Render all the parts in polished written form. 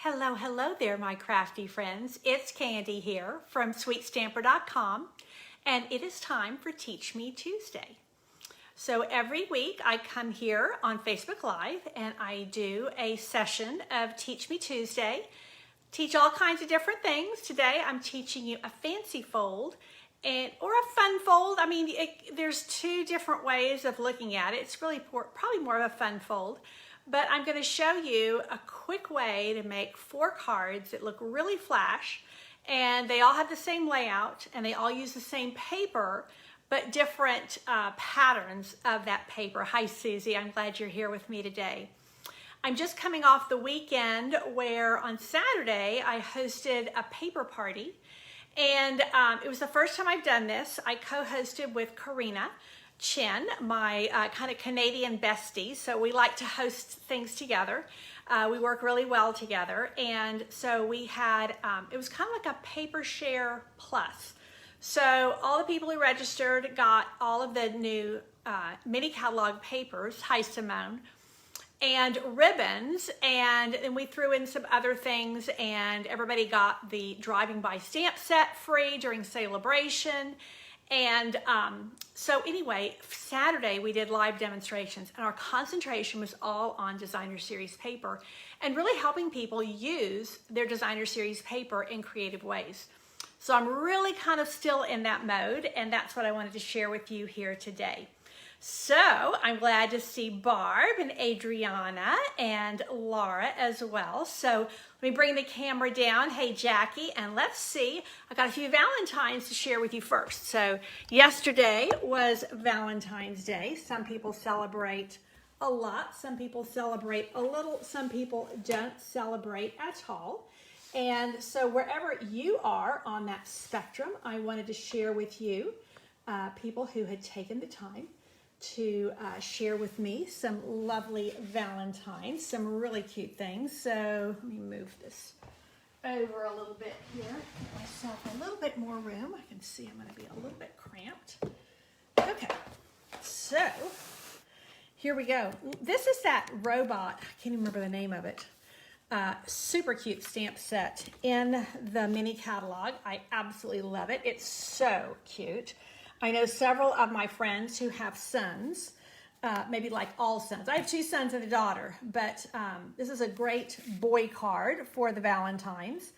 Hello, hello there, my crafty friends. It's Candy here from SweetStamper.com, and it is time for Teach Me Tuesday. So every week I come here on Facebook Live and I do a session of Teach Me Tuesday. Teach all kinds of different things. Today I'm teaching you a fancy fold or a fun fold. I mean, there's two different ways of looking at it. It's really probably more of a fun fold. But I'm going to show you a quick way to make 4 cards that look really flash, and they all have the same layout and they all use the same paper, but different patterns of that paper. Hi Susie, I'm glad you're here with me today. I'm just coming off the weekend where on Saturday I hosted a paper party, and it was the first time I've done this. I co-hosted with Karina Chin, my kind of Canadian bestie. So we like to host things together. We work really well together. And so we had, it was kind of like a paper share plus. So all the people who registered got all of the new mini catalog papers, hi Simone, and ribbons. And then we threw in some other things, and everybody got the driving by stamp set free during celebration. And so anyway, Saturday we did live demonstrations, and our concentration was all on designer series paper and really helping people use their designer series paper in creative ways. So I'm really kind of still in that mode, and that's what I wanted to share with you here today. So I'm glad to see Barb and Adriana and Laura as well. So let me bring the camera down. Hey, Jackie, and let's see. I got a few Valentines to share with you first. So yesterday was Valentine's Day. Some people celebrate a lot. Some people celebrate a little. Some people don't celebrate at all. And so wherever you are on that spectrum, I wanted to share with you people who had taken the time to share with me some lovely Valentines, some really cute things. So let me move this over a little bit here, give myself a little bit more room. I can see I'm going to be a little bit cramped. Okay, so here we go. This is that robot, I can't even remember the name of it, super cute stamp set in the mini catalog. I absolutely love it. It's so cute. I know several of my friends who have sons, maybe like all sons. I have 2 sons and a daughter, but this is a great boy card for the Valentines,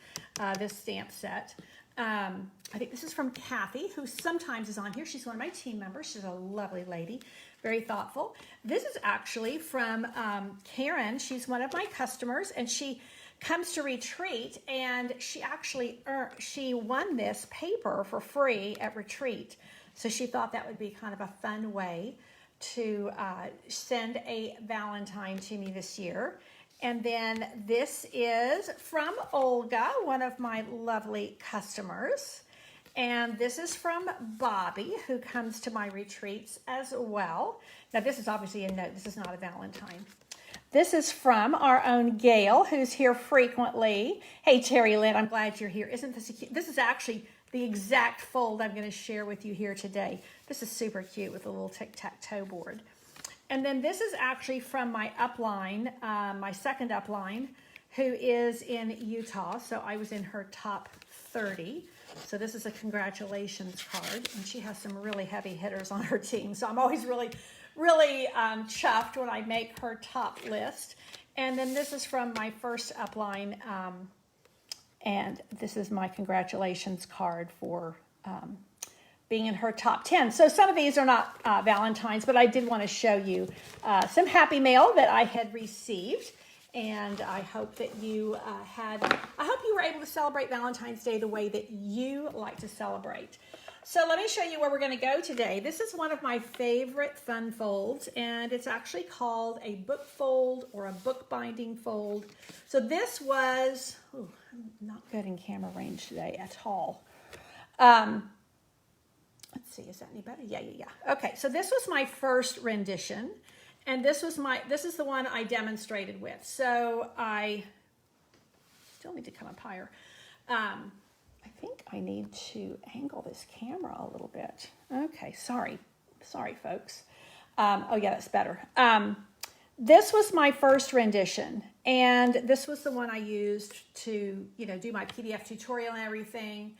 this stamp set. I think this is from Kathy, who sometimes is on here. She's one of my team members. She's a lovely lady, very thoughtful. This is actually from Karen. She's one of my customers, and she comes to retreat, and she actually she won this paper for free at retreat. So she thought that would be kind of a fun way to send a Valentine to me this year. And then this is from Olga, one of my lovely customers. And this is from Bobby, who comes to my retreats as well. Now this is obviously a note. This is not a Valentine. This is from our own Gail, who's here frequently. Hey, Terry Lynn, I'm glad you're here. Isn't this cute? This is actually the exact fold I'm going to share with you here today. This is super cute with a little tic-tac-toe board. And then this is actually from my upline, my second upline, who is in Utah. So I was in her top 30. So this is a congratulations card, and she has some really heavy hitters on her team. So I'm always really chuffed when I make her top list. And then this is from my first upline, and this is my congratulations card for being in her top 10. So some of these are not Valentines, but I did want to show you some happy mail that I had received. And I hope that you I hope you were able to celebrate Valentine's Day the way that you like to celebrate. So let me show you where we're going to go today. This is one of my favorite fun folds, and it's actually called a book fold or a book binding fold. So this was, I'm not good in camera range today at all. Let's see, is that any better? Yeah. Okay, so this was my first rendition, and this is the one I demonstrated with. So I still need to come up higher. I think I need to angle this camera a little bit. Okay, sorry folks. Oh yeah, that's better. This was my first rendition, And this was the one I used to, do my PDF tutorial and everything.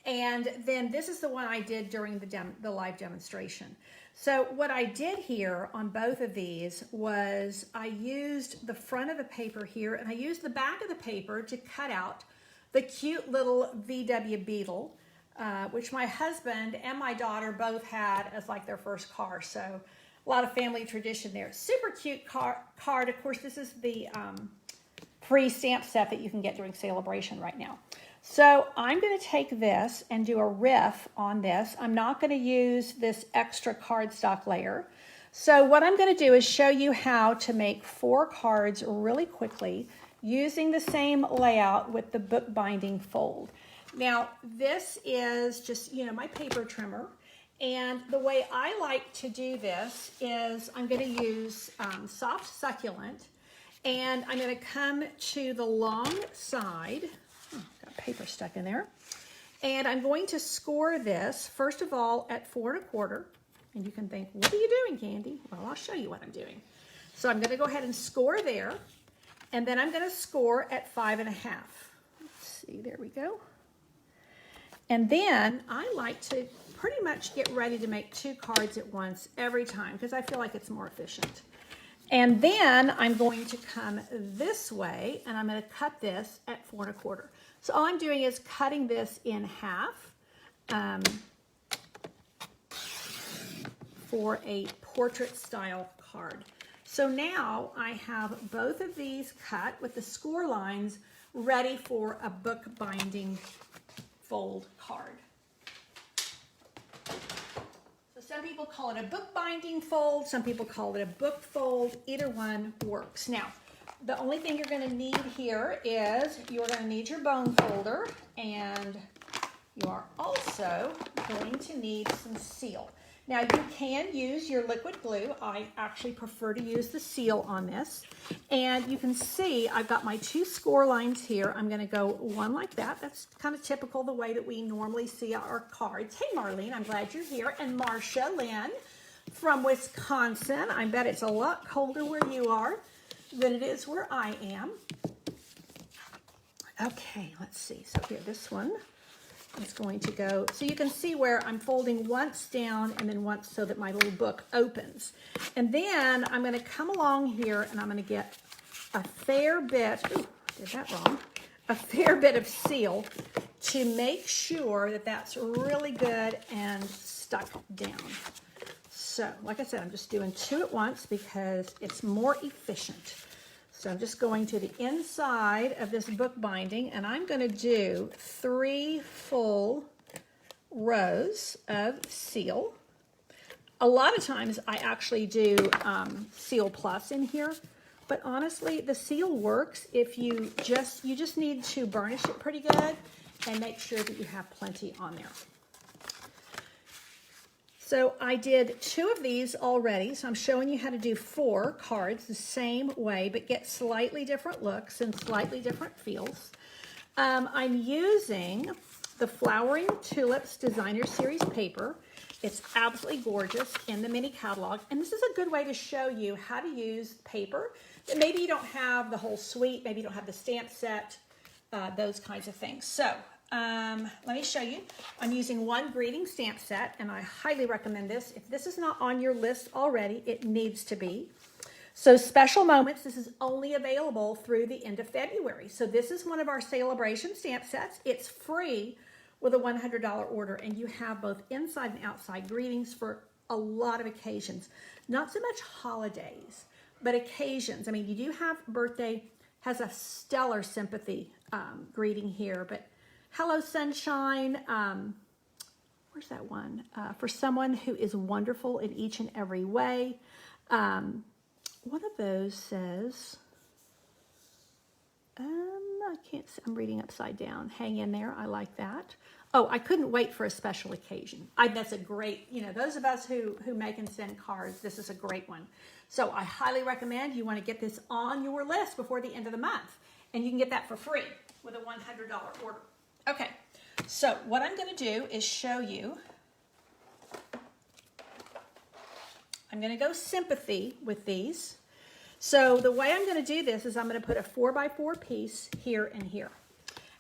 And then this is the one I did during the live demonstration. So what I did here on both of these was I used the front of the paper here, and I used the back of the paper to cut out the cute little VW Beetle, which my husband and my daughter both had as like their first car. So a lot of family tradition there. Super cute card. Of course, this is the free stamp set that you can get during Celebration right now. So I'm going to take this and do a riff on this. I'm not going to use this extra cardstock layer. So what I'm going to do is show you how to make 4 cards really quickly using the same layout with the bookbinding fold. Now, this is just, my paper trimmer. And the way I like to do this is I'm going to use soft succulent, and I'm going to come to the long side. Oh, got paper stuck in there. And I'm going to score this, first of all, at 4 1/4. And you can think, what are you doing, Candy? Well, I'll show you what I'm doing. So I'm going to go ahead and score there. And then I'm going to score at 5 1/2. Let's see, there we go. And then I like to pretty much get ready to make 2 cards at once every time because I feel like it's more efficient. And then I'm going to come this way and I'm going to cut this at 4 1/4. So all I'm doing is cutting this in half for a portrait style card. So now I have both of these cut with the score lines ready for a bookbinding fold card. So some people call it a bookbinding fold, some people call it a book fold. Either one works. Now, the only thing you're going to need here is you're going to need your bone folder, and you are also going to need some seal. Now, you can use your liquid glue. I actually prefer to use the seal on this. And you can see I've got my 2 score lines here. I'm going to go one like that. That's kind of typical the way that we normally see our cards. Hey, Marlene, I'm glad you're here. And Marcia Lynn from Wisconsin. I bet it's a lot colder where you are than it is where I am. Okay, let's see. So here, this one is going to go, so you can see where I'm folding once down and then once so that my little book opens. And then I'm going to come along here and I'm going to get a fair bit, ooh, I did that wrong, a fair bit of seal to make sure that that's really good and stuck down. So, like I said, I'm just doing 2 at once because it's more efficient. So I'm just going to the inside of this book binding, and I'm going to do 3 full rows of seal. A lot of times I actually do Seal Plus in here, but honestly, the seal works if you just need to burnish it pretty good and make sure that you have plenty on there. So I did 2 of these already, so I'm showing you how to do 4 cards the same way, but get slightly different looks and slightly different feels. I'm using the Flowering Tulips Designer Series paper. It's absolutely gorgeous in the mini catalog, and this is a good way to show you how to use paper. Maybe you don't have the whole suite, maybe you don't have the stamp set, those kinds of things. So let me show you. I'm using 1 greeting stamp set, and I highly recommend this. If this is not on your list already, it needs to be. So Special Moments, this is only available through the end of February. So this is one of our Celebration stamp sets. It's free with a $100 order, and you have both inside and outside greetings for a lot of occasions. Not so much holidays, but occasions. I mean, you do have birthday, has a stellar sympathy greeting here, but Hello Sunshine, where's that one? For someone who is wonderful in each and every way. One of those says, I can't see, I'm reading upside down. Hang in there, I like that. Oh, I couldn't wait for a special occasion. That's a great, those of us who make and send cards, this is a great one. So I highly recommend you want to get this on your list before the end of the month. And you can get that for free with a $100 order. Okay, so what I'm going to do is show you, I'm going to go sympathy with these. So the way I'm going to do this is I'm going to put a 4x4 piece here and here.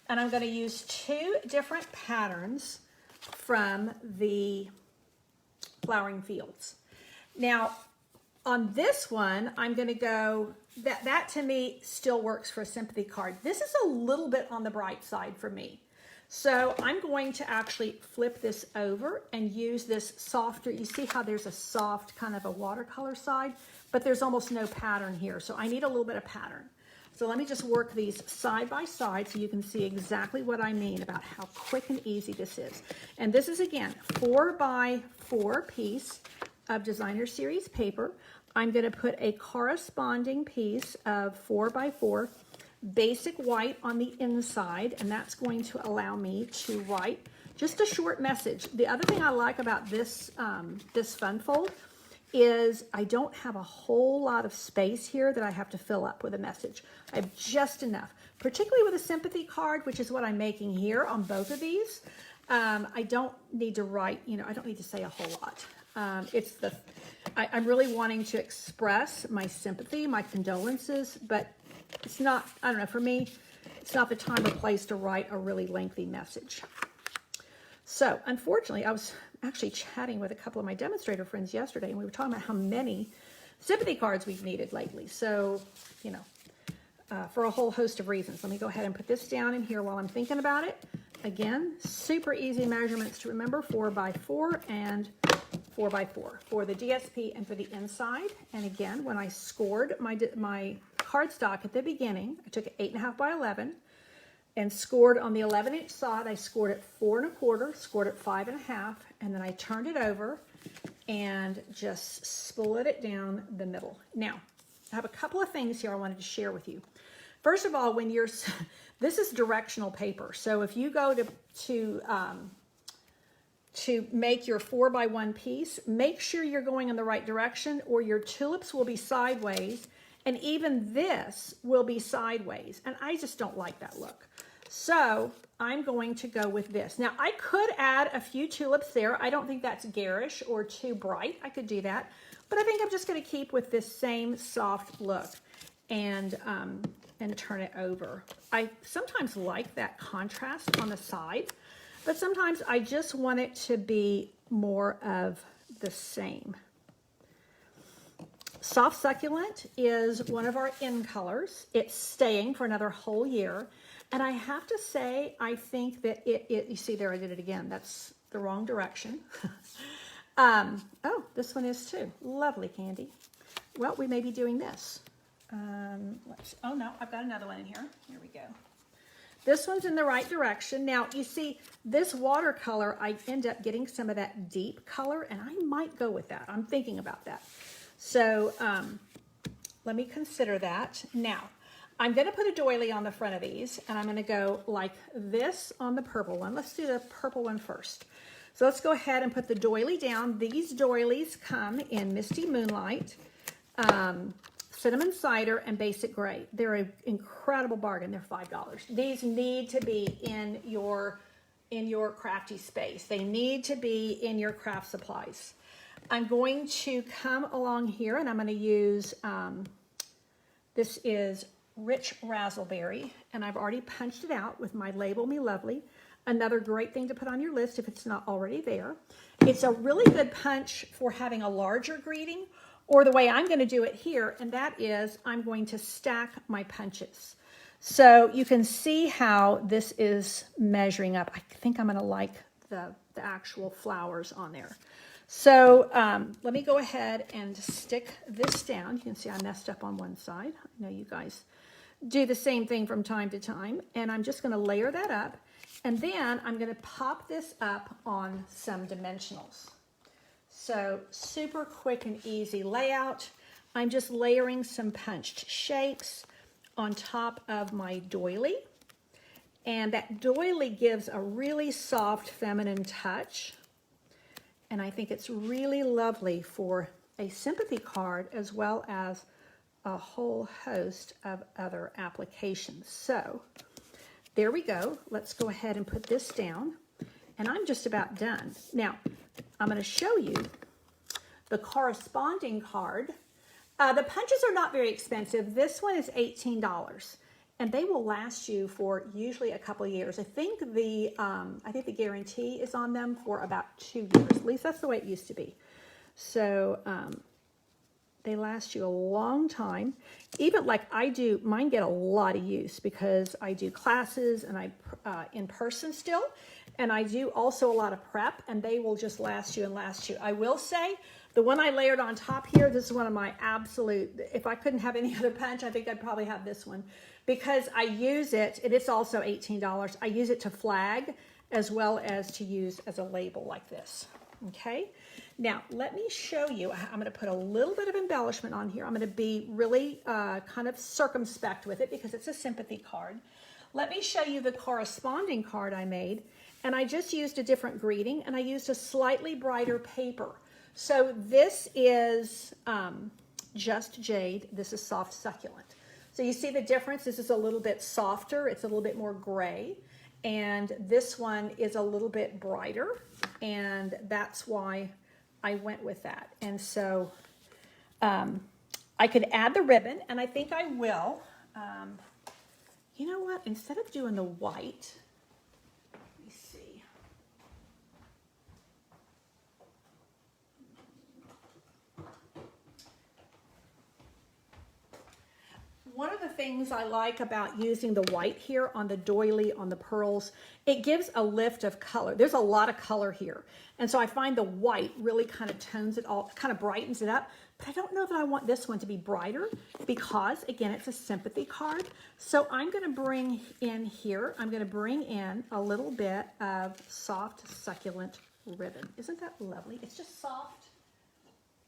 And I'm going to use two different patterns from the Flowering Fields. Now, on this one, I'm going to go, that to me still works for a sympathy card. This is a little bit on the bright side for me. So I'm going to actually flip this over and use this softer, you see how there's a soft kind of a watercolor side, but there's almost no pattern here. So I need a little bit of pattern. So let me just work these side by side so you can see exactly what I mean about how quick and easy this is. And this is, again, 4x4 piece of Designer Series paper. I'm going to put a corresponding piece of 4x4 basic white on the inside, and that's going to allow me to write just a short message. The other thing I like about this, this fun fold is I don't have a whole lot of space here that I have to fill up with a message. I have just enough, particularly with a sympathy card, which is what I'm making here on both of these. I don't need to write, you know, I don't need to say a whole lot. I'm really wanting to express my sympathy, my condolences, but it's not, I don't know, for me, it's not the time or place to write a really lengthy message. So, unfortunately, I was actually chatting with a couple of my demonstrator friends yesterday, and we were talking about how many sympathy cards we've needed lately. So, you know, for a whole host of reasons. Let me go ahead and put this down in here while I'm thinking about it. Again, super easy measurements to remember, 4x4 and 4x4 for the DSP and for the inside. And again, when I scored my cardstock at the beginning, I took it 8.5 by 11 and scored on the 11-inch side. I scored it 4 1/4, scored it 5.5, and then I turned it over and just split it down the middle. Now, I have a couple of things here I wanted to share with you. First of all, when you're, this is directional paper. So if you go to make your 4x1 piece, make sure you're going in the right direction or your tulips will be sideways, and even this will be sideways. And I just don't like that look. So I'm going to go with this. Now I could add a few tulips there. I don't think that's garish or too bright. I could do that, but I think I'm just going to keep with this same soft look and turn it over. I sometimes like that contrast on the side, but sometimes I just want it to be more of the same. Soft Succulent is one of our in colors. It's staying for another whole year. And I have to say, I think that you see there, I did it again. That's the wrong direction. Oh, this one is too. Lovely, Candy. Well, we may be doing this. Oh no, I've got another one in here. Here we go. This one's in the right direction. Now, you see, this watercolor, I end up getting some of that deep color, and I might go with that. I'm thinking about that. So let me consider that. Now, I'm going to put a doily on the front of these, and I'm going to go like this on the purple one. Let's do the purple one first. So let's go ahead and put the doily down. These doilies come in Misty Moonlight, Cinnamon Cider, and Basic Gray. They're an incredible bargain. They're $5. These need to be in your crafty space. They need to be in your craft supplies. I'm going to come along here, and I'm going to use, this is Rich Razzleberry, and I've already punched it out with my Label Me Lovely. Another great thing to put on your list if it's not already there. It's a really good punch for having a larger greeting, or the way I'm going to do it here, and that is I'm going to stack my punches. So you can see how this is measuring up. I think I'm going to like the actual flowers on there. So let me go ahead and stick this down. You can see I messed up on one side. I know you guys do the same thing from time to time. And I'm just going to layer that up. And then I'm going to pop this up on some dimensionals. So super quick and easy layout. I'm just layering some punched shapes on top of my doily. And that doily gives a really soft feminine touch. And I think it's really lovely for a sympathy card as well as a whole host of other applications. So there we go. Let's go ahead and put this down. And I'm just about done. Now, I'm going to show you the corresponding card The punches are not very expensive. This one is $18, and they will last you for usually a couple of years. I think the guarantee is on them for about 2 years. At least that's the way it used to be. So they last you a long time. Even like I do, mine get a lot of use because I do classes and I in person still, and I do also a lot of prep, and they will just last you and last you. I will say, the one I layered on top here, this is one of my absolute, if I couldn't have any other punch, I think I'd probably have this one because I use it, and it's also $18. I use it to flag as well as to use as a label like this, okay? Now, let me show you, I'm gonna put a little bit of embellishment on here. I'm gonna be really kind of circumspect with it because it's a sympathy card. Let me show you the corresponding card I made, and I just used a different greeting, and I used a slightly brighter paper. So this is Just Jade. This is Soft Succulent. So you see the difference? This is a little bit softer. It's a little bit more gray. And this one is a little bit brighter. And that's why I went with that. And so I could add the ribbon, and I think I will. You know what? Instead of doing the white, let me see. One of the things I like about using the white here on the doily, on the pearls, it gives a lift of color. There's a lot of color here. And so I find the white really kind of tones it all, kind of brightens it up. But I don't know that I want this one to be brighter because, again, it's a sympathy card. So I'm going to bring in here, I'm going to bring in a little bit of Soft Succulent ribbon. Isn't that lovely? It's just soft.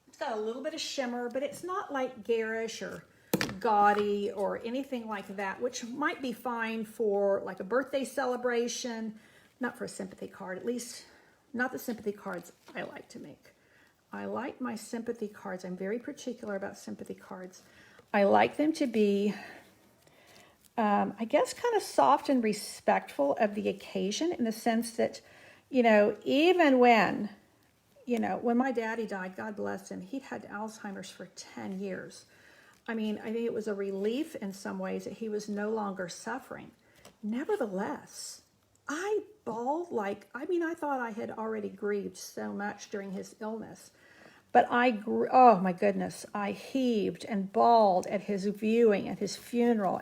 It's got a little bit of shimmer, but it's not like garish or gaudy or anything like that, which might be fine for like a birthday celebration, not for a sympathy card, at least not the sympathy cards I like to make. I like my sympathy cards. I'm very particular about sympathy cards. I like them to be, I guess, kind of soft and respectful of the occasion in the sense that, you know, even when, you know, when my daddy died, God bless him, he'd had Alzheimer's for 10 years. I mean, I think it was a relief in some ways that he was no longer suffering. Nevertheless, I bawled like, I mean, I thought I had already grieved so much during his illness. But oh my goodness, I heaved and bawled at his viewing, at his funeral,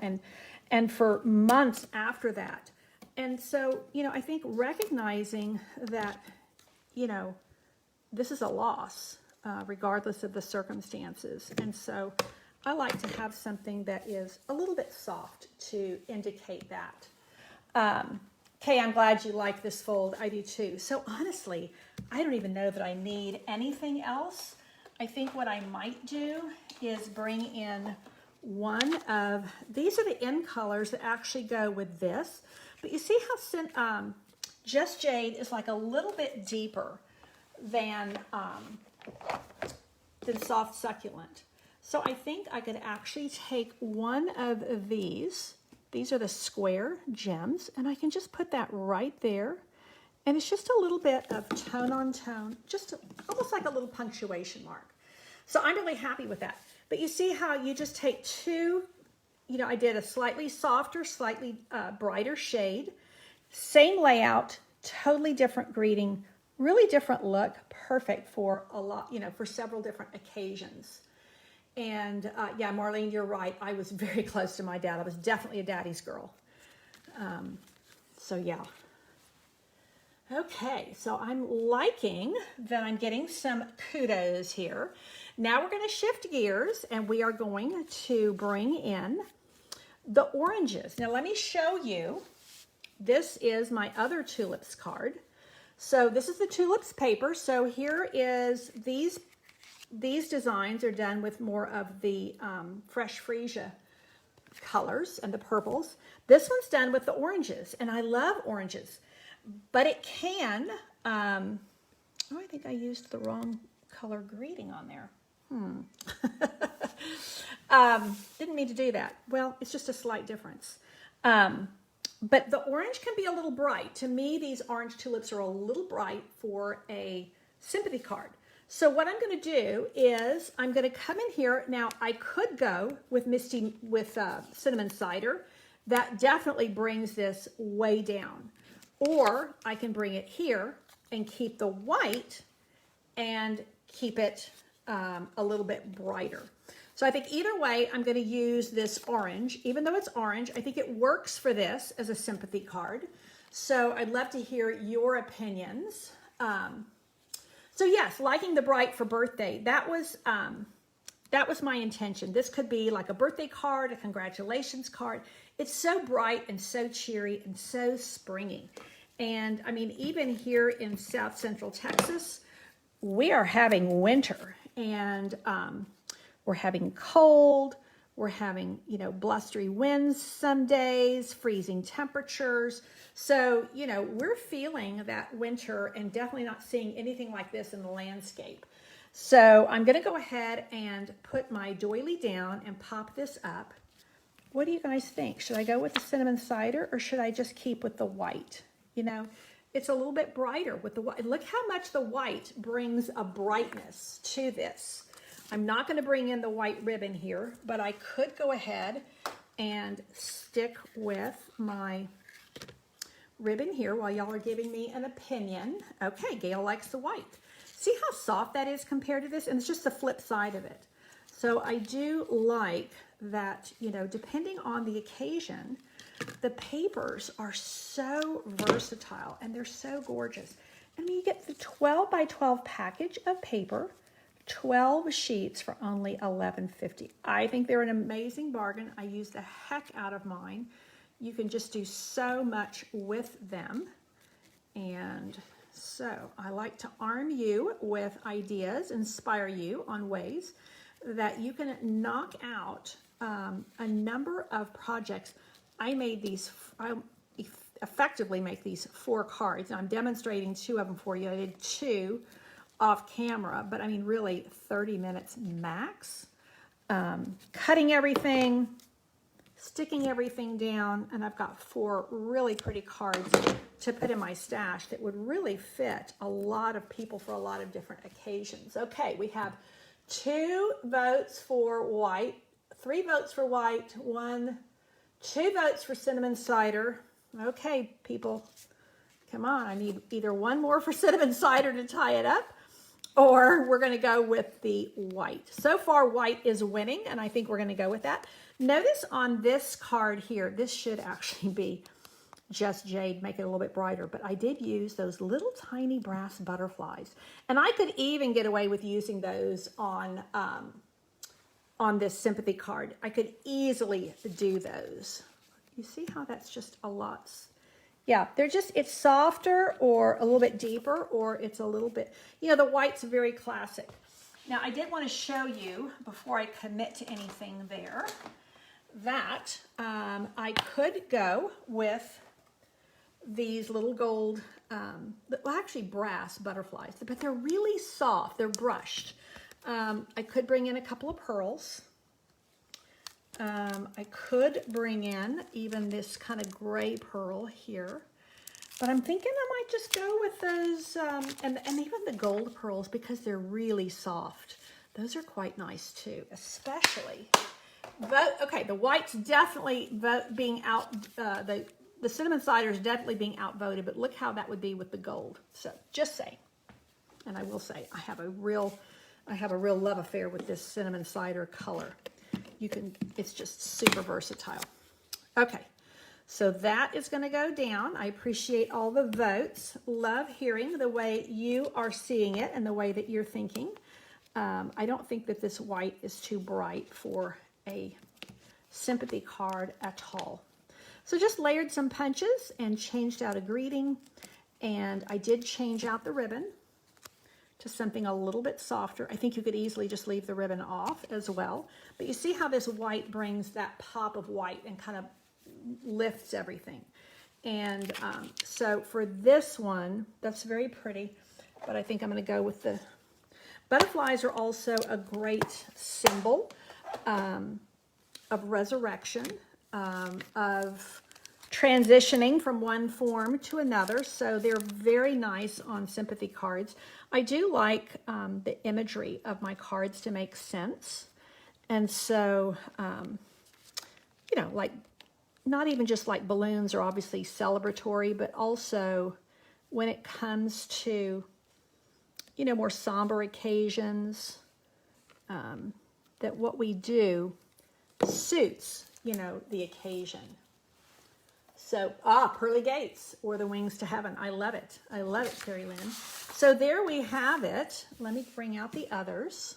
and for months after that. And so, you know, I think recognizing that, you know, this is a loss, regardless of the circumstances. And so I like to have something that is a little bit soft to indicate that. Kay, I'm glad you like this fold. I do too. So honestly, I don't even know that I need anything else. I think what I might do is bring in one of, these are the end colors that actually go with this. But you see how Just Jade is like a little bit deeper than Soft Succulent. So I think I could actually take one of these. These are the square gems, and I can just put that right there. And it's just a little bit of tone on tone, just almost like a little punctuation mark. So I'm really happy with that. But you see how you just take two, you know, I did a slightly softer, slightly brighter shade. Same layout, totally different greeting, really different look, perfect for a lot, you know, for several different occasions. And yeah, Marlene, you're right. I was very close to my dad. I was definitely a daddy's girl. So yeah. Okay, so I'm liking that I'm getting some kudos here. Now we're going to shift gears and we are going to bring in the oranges. Now let me show you. This is my other tulips card. So this is the tulips paper. So here is these designs are done with more of the fresh freesia colors and the purples. This one's done with the oranges, and I love oranges, but it can, oh, I think I used the wrong color greeting on there. Didn't mean to do that. Well, it's just a slight difference. But the orange can be a little bright. To me, these orange tulips are a little bright for a sympathy card. So what I'm going to do is I'm going to come in here. Now I could go with cinnamon cider. That definitely brings this way down. Or I can bring it here and keep the white and keep it a little bit brighter. So I think either way, I'm going to use this orange. Even though it's orange, I think it works for this as a sympathy card. So I'd love to hear your opinions. So yes, liking the bright for birthday, that was my intention. This could be like a birthday card, a congratulations card. It's so bright and so cheery and so springy. And I mean, even here in South Central Texas, we are having winter, and we're having cold. We're having, blustery winds some days, freezing temperatures. So, we're feeling that winter and definitely not seeing anything like this in the landscape. So I'm going to go ahead and put my doily down and pop this up. What do you guys think? Should I go with the cinnamon cider or should I just keep with the white? It's a little bit brighter with the white. Look how much the white brings a brightness to this. I'm not going to bring in the white ribbon here, but I could go ahead and stick with my ribbon here while y'all are giving me an opinion. Okay, Gail likes the white. See how soft that is compared to this? And it's just the flip side of it. So I do like that, depending on the occasion, the papers are so versatile and they're so gorgeous. I mean, you get the 12 by 12 package of paper, 12 sheets for only $11.50. I think they're an amazing bargain. I use the heck out of mine. You can just do so much with them. And so I like to arm you with ideas, inspire you on ways that you can knock out a number of projects. I effectively make these 4 cards. Now I'm demonstrating 2 of them for you. I did 2 off camera, but I mean really 30 minutes max. Cutting everything, sticking everything down, and I've got 4 really pretty cards to put in my stash that would really fit a lot of people for a lot of different occasions. Okay, we have 2 votes for white, 3 votes for white, 2 votes for cinnamon cider. Okay, people, come on. I need either 1 more for cinnamon cider to tie it up, or we're going to go with the white. So far, white is winning, and I think we're going to go with that. Notice on this card here, this should actually be just jade, make it a little bit brighter, but I did use those little tiny brass butterflies, and I could even get away with using those on this sympathy card. I could easily do those. You see how that's just a lot. Yeah, it's softer or a little bit deeper, or it's a little bit, the white's very classic. Now, I did want to show you, before I commit to anything there, that I could go with these little gold, actually brass butterflies, but they're really soft. They're brushed. I could bring in a couple of pearls. I could bring in even this kind of gray pearl here, but I'm thinking I might just go with those, and even the gold pearls, because they're really soft. Those are quite nice too, especially. Okay, the white's definitely being out, the cinnamon cider is definitely being outvoted, but look how that would be with the gold. So just saying. And I will say, I have a real love affair with this cinnamon cider color. It's just super versatile. Okay, so that is going to go down. I appreciate all the votes. Love hearing the way you are seeing it and the way that you're thinking. I don't think that this white is too bright for a sympathy card at all. So just layered some punches and changed out a greeting. And I did change out the ribbon to something a little bit softer. I think you could easily just leave the ribbon off as well. But you see how this white brings that pop of white and kind of lifts everything. And so for this one, that's very pretty, but I think I'm going to go with the butterflies. Are also a great symbol of resurrection, of transitioning from one form to another, so they're very nice on sympathy cards. I do like the imagery of my cards to make sense, and so, you know, like, not even just like balloons are obviously celebratory, but also when it comes to, you know, more somber occasions, that what we do suits, you know, the occasion. So, Pearly Gates, or the Wings to Heaven. I love it. I love it, Carrie Lynn. So there we have it. Let me bring out the others.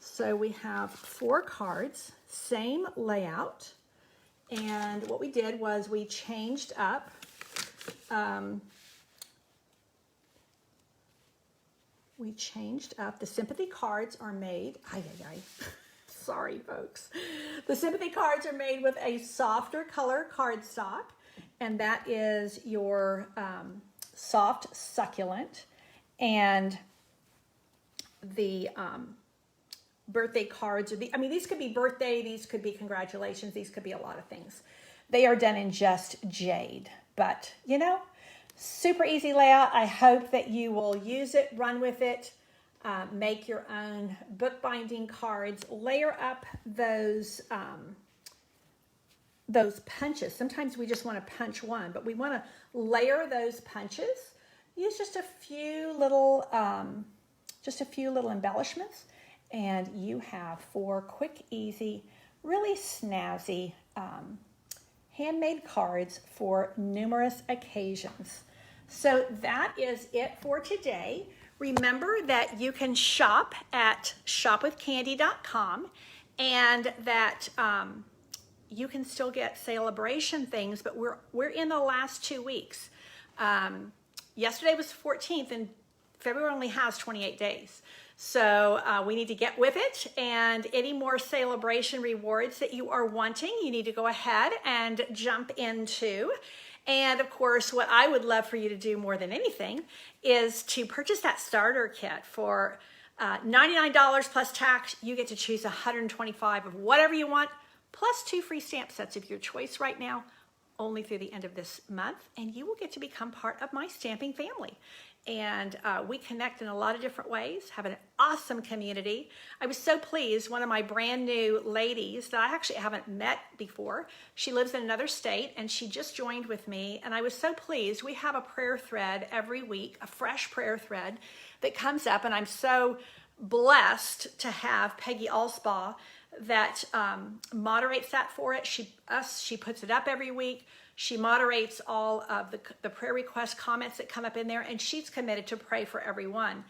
So we have 4 cards, same layout. And what we did was we changed up the sympathy cards are made. Sorry, folks. The sympathy cards are made with a softer color cardstock, and that is your soft succulent. And the birthday cards, these could be birthday, these could be congratulations, these could be a lot of things. They are done in just jade, but you know, super easy layout. I hope that you will use it, run with it, make your own bookbinding cards, layer up those punches. Sometimes we just want to punch one, but we want to layer those punches. Use just a few little embellishments, and you have 4 quick, easy, really snazzy handmade cards for numerous occasions. So that is it for today. Remember that you can shop at shopwithcandy.com, and that you can still get celebration things, but we're in the last 2 weeks. Yesterday was the 14th, and February only has 28 days. So we need to get with it, and any more celebration rewards that you are wanting, you need to go ahead and jump into. And of course, what I would love for you to do more than anything is to purchase that starter kit for $99 plus tax. You get to choose 125 of whatever you want, plus 2 free stamp sets of your choice right now, only through the end of this month, and you will get to become part of my stamping family. And we connect in a lot of different ways, have an awesome community. I was so pleased, one of my brand new ladies that I actually haven't met before, she lives in another state, and she just joined with me, and I was so pleased. We have a prayer thread every week, a fresh prayer thread that comes up, and I'm so blessed to have Peggy Alspaugh that moderates that for it. She puts it up every week. She moderates all of the prayer request comments that come up in there, and she's committed to pray for everyone.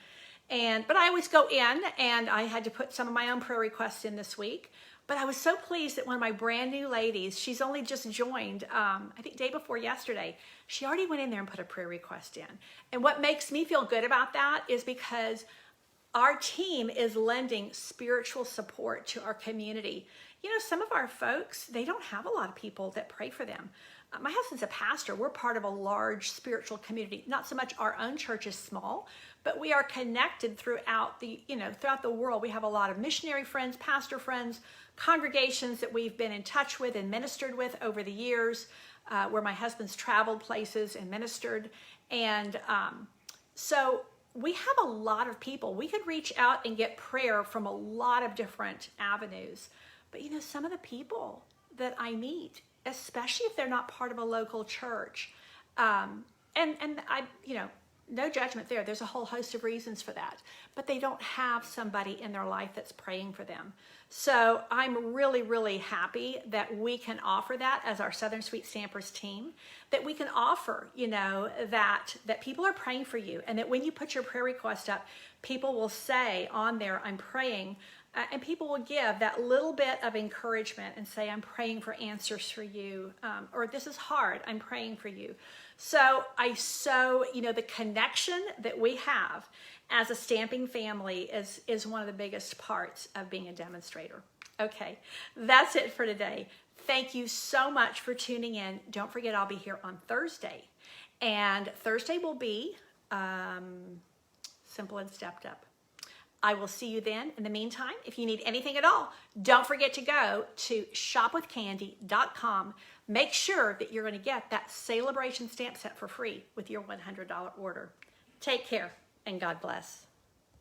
But I always go in, and I had to put some of my own prayer requests in this week. But I was so pleased that one of my brand new ladies, she's only just joined, I think day before yesterday, she already went in there and put a prayer request in. And what makes me feel good about that is because our team is lending spiritual support to our community. You know, some of our folks, they don't have a lot of people that pray for them. My husband's a pastor. We're part of a large spiritual community. Not so much our own church is small, but we are connected throughout the world. We have a lot of missionary friends, pastor friends, congregations that we've been in touch with and ministered with over the years, where my husband's traveled places and ministered. And so we have a lot of people. We could reach out and get prayer from a lot of different avenues. But you know, some of the people that I meet, especially if they're not part of a local church, and I, you know, no judgment there. There's a whole host of reasons for that, but they don't have somebody in their life that's praying for them. So I'm really, really happy that we can offer that as our Southern Sweet Stampers team, that we can offer, you know, that people are praying for you, and that when you put your prayer request up, people will say on there, I'm praying, and people will give that little bit of encouragement and say, I'm praying for answers for you, or this is hard, I'm praying for you. So you know, the connection that we have as a stamping family is one of the biggest parts of being a demonstrator. Okay, that's it for today. Thank you so much for tuning in. Don't forget, I'll be here on Thursday. And Thursday will be Simple and Stepped Up. I will see you then. In the meantime, if you need anything at all, don't forget to go to shopwithcandy.com make sure that you're going to get that Celebration stamp set for free with your $100 order. Take care and God bless.